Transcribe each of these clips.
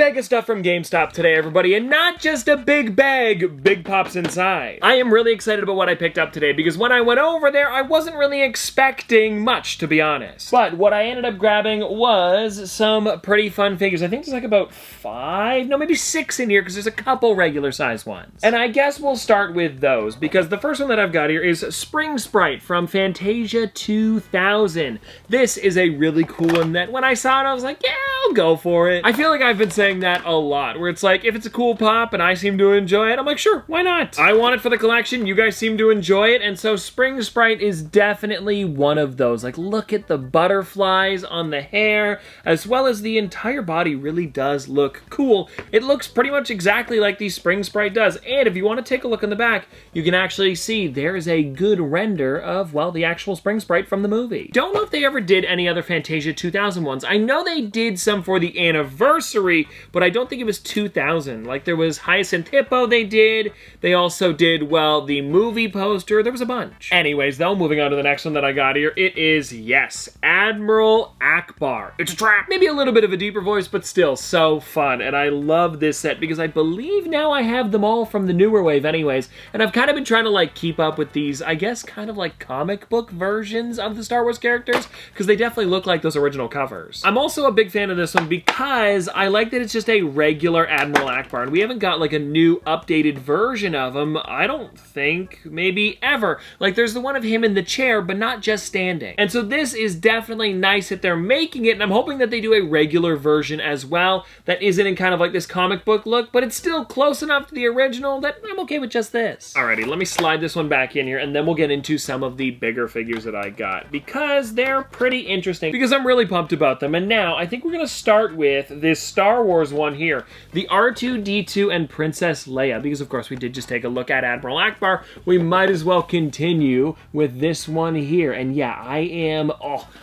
bag of stuff from GameStop today, everybody, and not just a big bag, big pops inside. I am really excited about what I picked up today because when I went over there, I wasn't really expecting much, to be honest. But what I ended up grabbing was some pretty fun figures. I think there's like about 5, no, maybe 6 in here because there's a couple regular size ones. And I guess we'll start with those because the first one that I've got here is Spring Sprite from Fantasia 2000. This is a really cool one that when I saw it, I was like, yeah, I'll go for it. I feel like I've been saying that a lot, where it's like, if it's a cool pop and I seem to enjoy it, I'm like, sure, why not? I want it for the collection, you guys seem to enjoy it, and so Spring Sprite is definitely one of those. Like, look at the butterflies on the hair, as well as the entire body really does look cool. It looks pretty much exactly like the Spring Sprite does, and if you want to take a look in the back, you can actually see there is a good render of, well, the actual Spring Sprite from the movie. Don't know if they ever did any other Fantasia 2000 ones. I know they did some for the anniversary, but I don't think it was 2000. Like, there was Hyacinth Hippo they did. They also did, well, the movie poster. There was a bunch. Anyways, though, moving on to the next one that I got here, it is, yes, Admiral Akbar. It's a trap. Maybe a little bit of a deeper voice, but still so fun. And I love this set because I believe now I have them all from the newer wave anyways. And I've kind of been trying to, like, keep up with these, I guess, kind of like comic book versions of the Star Wars characters because they definitely look like those original covers. I'm also a big fan of this one because I like that it's just a regular Admiral Akbar, and we haven't got like a new updated version of him, I don't think, maybe ever. Like, there's the one of him in the chair, but not just standing. And so this is definitely nice that they're making it, and I'm hoping that they do a regular version as well that isn't in kind of like this comic book look, but it's still close enough to the original that I'm okay with just this. Alrighty, let me slide this one back in here, and then we'll get into some of the bigger figures that I got, because they're pretty interesting, because I'm really pumped about them. And now, I think we're gonna start with this Star Wars one here, the R2-D2 and Princess Leia, because of course we did just take a look at Admiral Akbar. We might as well continue with this one here. And yeah,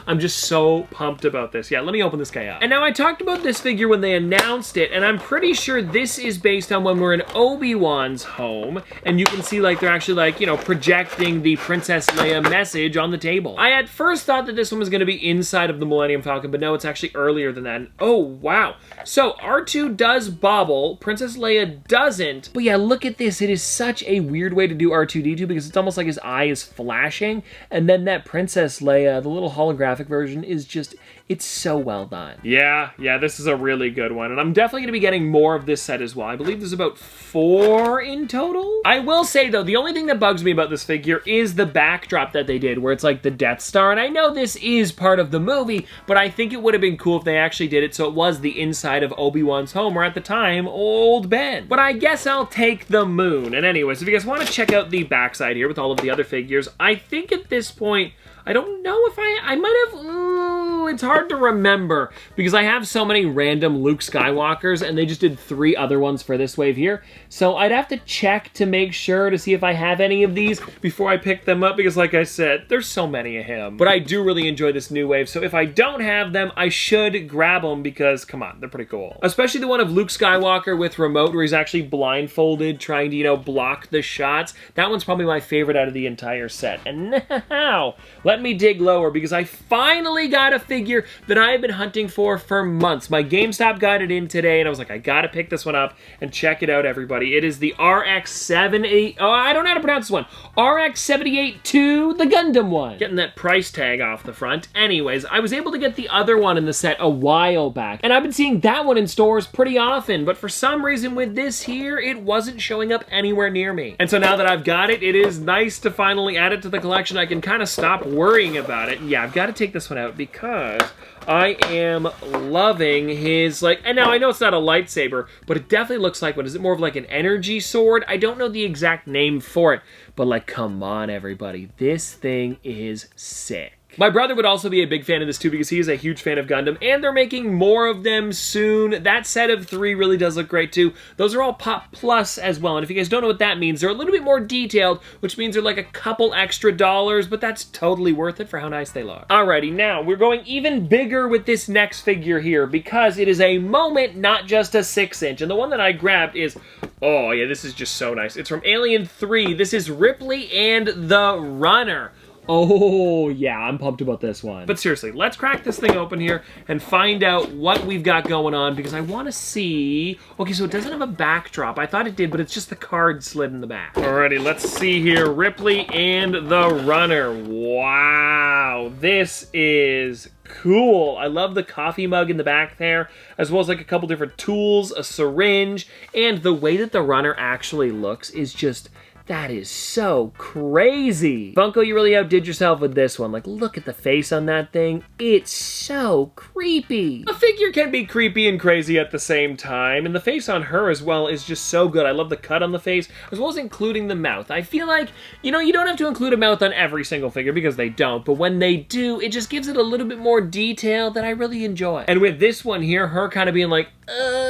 I'm just so pumped about this. Yeah, let me open this guy up. And now I talked about this figure when they announced it, and I'm pretty sure this is based on when we're in Obi-Wan's home, and you can see like they're actually like, you know, projecting the Princess Leia message on the table. I at first thought that this one was gonna be inside of the Millennium Falcon, but no, it's actually earlier than that. And oh, wow. So R2 does bobble, Princess Leia doesn't, but yeah, look at this. It is such a weird way to do R2-D2 because it's almost like his eye is flashing, and then that Princess Leia, the little holographic version, is just, it's so well done. Yeah, this is a really good one, and I'm definitely going to be getting more of this set as well. I believe there's about 4 in total. I will say, though, the only thing that bugs me about this figure is the backdrop that they did, where it's like the Death Star, and I know this is part of the movie, but I think it would have been cool if they actually did it so it was the inside of Obi-Wan's home, or at the time, Old Ben. But I guess I'll take the moon. And anyways, if you guys want to check out the backside here with all of the other figures, I think at this point, I don't know if I might have, it's hard to remember because I have so many random Luke Skywalkers and they just did 3 other ones for this wave here. So I'd have to check to make sure to see if I have any of these before I pick them up because like I said, there's so many of him. But I do really enjoy this new wave, so if I don't have them, I should grab them because, come on, they're pretty cool. Especially the one of Luke Skywalker with remote where he's actually blindfolded trying to, you know, block the shots. That one's probably my favorite out of the entire set. And now, let me dig lower because I finally got a figure that I have been hunting for months. My GameStop got it in today and I was like, I gotta pick this one up and check it out, everybody. It is the RX-78, oh, I don't know how to pronounce this one. RX-78-2, the Gundam one. Getting that price tag off the front. Anyways, I was able to get the other one in the set a while back, and I've been seeing that one in stores pretty often, but for some reason with this here, it wasn't showing up anywhere near me. And so now that I've got it, it is nice to finally add it to the collection. I can kind of stop worrying about it. Yeah, I've got to take this one out because I am loving his, like, and now I know it's not a lightsaber, but it definitely looks like, what is it, more of like an energy sword? I don't know the exact name for it, but like, come on, everybody. This thing is sick. My brother would also be a big fan of this too because he is a huge fan of Gundam, and they're making more of them soon. That set of 3 really does look great too. Those are all Pop Plus as well, and if you guys don't know what that means, they're a little bit more detailed, which means they're like a couple extra dollars, but that's totally worth it for how nice they look. Alrighty, now we're going even bigger with this next figure here because it is a moment, not just a 6-inch, and the one that I grabbed is, oh yeah, this is just so nice. It's from Alien 3. This is Ripley and the Runner. Oh, yeah, I'm pumped about this one. But seriously, let's crack this thing open here and find out what we've got going on, because I want to see... Okay, so it doesn't have a backdrop. I thought it did, but it's just the card slid in the back. Alrighty, let's see here. Ripley and the Runner. Wow, this is cool. I love the coffee mug in the back there, as well as like a couple different tools, a syringe, and the way that the Runner actually looks is just... That is so crazy. Funko, you really outdid yourself with this one. Like, look at the face on that thing. It's so creepy. A figure can be creepy and crazy at the same time, and the face on her as well is just so good. I love the cut on the face, as well as including the mouth. I feel like, you know, you don't have to include a mouth on every single figure because they don't, but when they do, it just gives it a little bit more detail that I really enjoy. And with this one here, her kind of being like,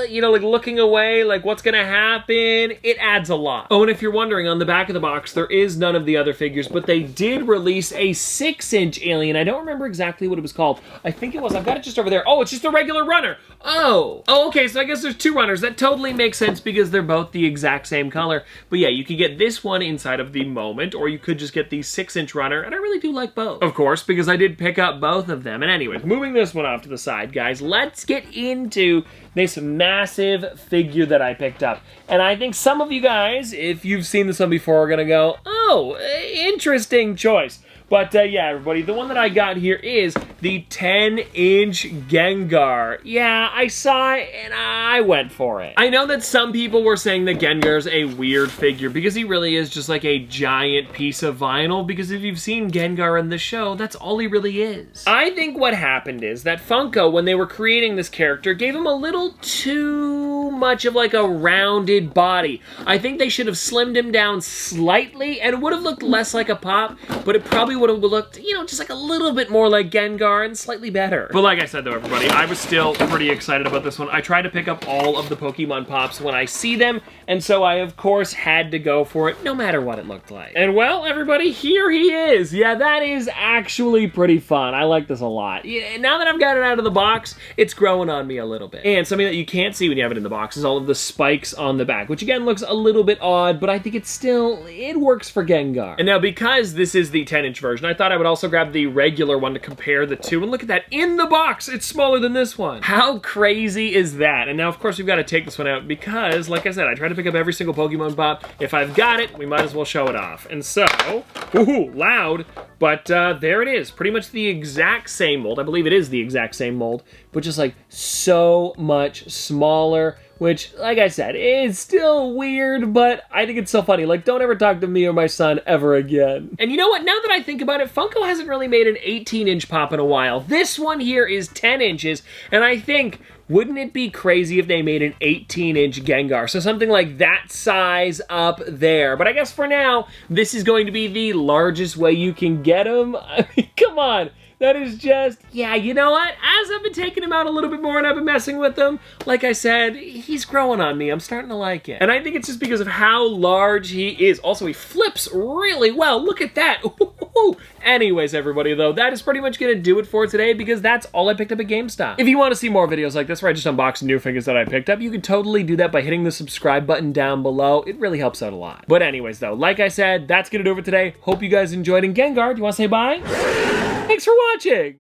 you know, like looking away, like what's gonna happen, it adds a lot. Oh, and if you're wondering, on the back of the box, there is none of the other figures, but they did release a 6-inch alien. I don't remember exactly what it was called. I think it was, I've got it just over there. Oh, it's just a regular Runner. Oh, okay, so I guess there's two Runners. That totally makes sense because they're both the exact same color. But yeah, you could get this one inside of the Moment, or you could just get the 6-inch Runner, and I really do like both. Of course, because I did pick up both of them. And anyways, moving this one off to the side, guys, let's get into this massive figure that I picked up. And I think some of you guys, if you've seen this one before, are gonna go, oh, interesting choice. But yeah, everybody, the one that I got here is the 10-inch Gengar. Yeah, I saw it and I went for it. I know that some people were saying that Gengar's a weird figure because he really is just like a giant piece of vinyl, because if you've seen Gengar in the show, that's all he really is. I think what happened is that Funko, when they were creating this character, gave him a little too much of like a rounded body. I think they should have slimmed him down slightly and it would have looked less like a Pop, but it probably would have looked, you know, just like a little bit more like Gengar and slightly better. But like I said though, everybody, I was still pretty excited about this one. I try to pick up all of the Pokemon Pops when I see them, and so I of course had to go for it no matter what it looked like. And well, everybody, here he is. Yeah, that is actually pretty fun. I like this a lot. Yeah, now that I've got it out of the box, it's growing on me a little bit. And something that you can't see when you have it in the box is all of the spikes on the back, which again looks a little bit odd, but I think it's still, it works for Gengar. And now because this is the 10-inch version, I thought I would also grab the regular one to compare the two, and look at that, in the box, it's smaller than this one. How crazy is that? And now, of course, we've got to take this one out because, like I said, I try to pick up every single Pokemon Pop. If I've got it, we might as well show it off. And so, ooh, loud, but there it is. Pretty much the exact same mold. I believe it is the exact same mold, but just like so much smaller, which, like I said, is still weird, but I think it's so funny. Like, don't ever talk to me or my son ever again. And you know what? Now that I think about it, Funko hasn't really made an 18-inch Pop in a while. This one here is 10 inches, and I think, wouldn't it be crazy if they made an 18-inch Gengar? So something like that size up there. But I guess for now, this is going to be the largest way you can get him. I mean, come on. That is just, yeah, you know what? As I've been taking him out a little bit more and I've been messing with him, like I said, he's growing on me. I'm starting to like it. And I think it's just because of how large he is. Also, he flips really well. Look at that. Anyways, everybody, though, that is pretty much going to do it for today because that's all I picked up at GameStop. If you want to see more videos like this where I just unbox new figures that I picked up, you can totally do that by hitting the subscribe button down below. It really helps out a lot. But anyways, though, like I said, that's going to do it for today. Hope you guys enjoyed. And Gengar, do you want to say bye? Thanks for watching!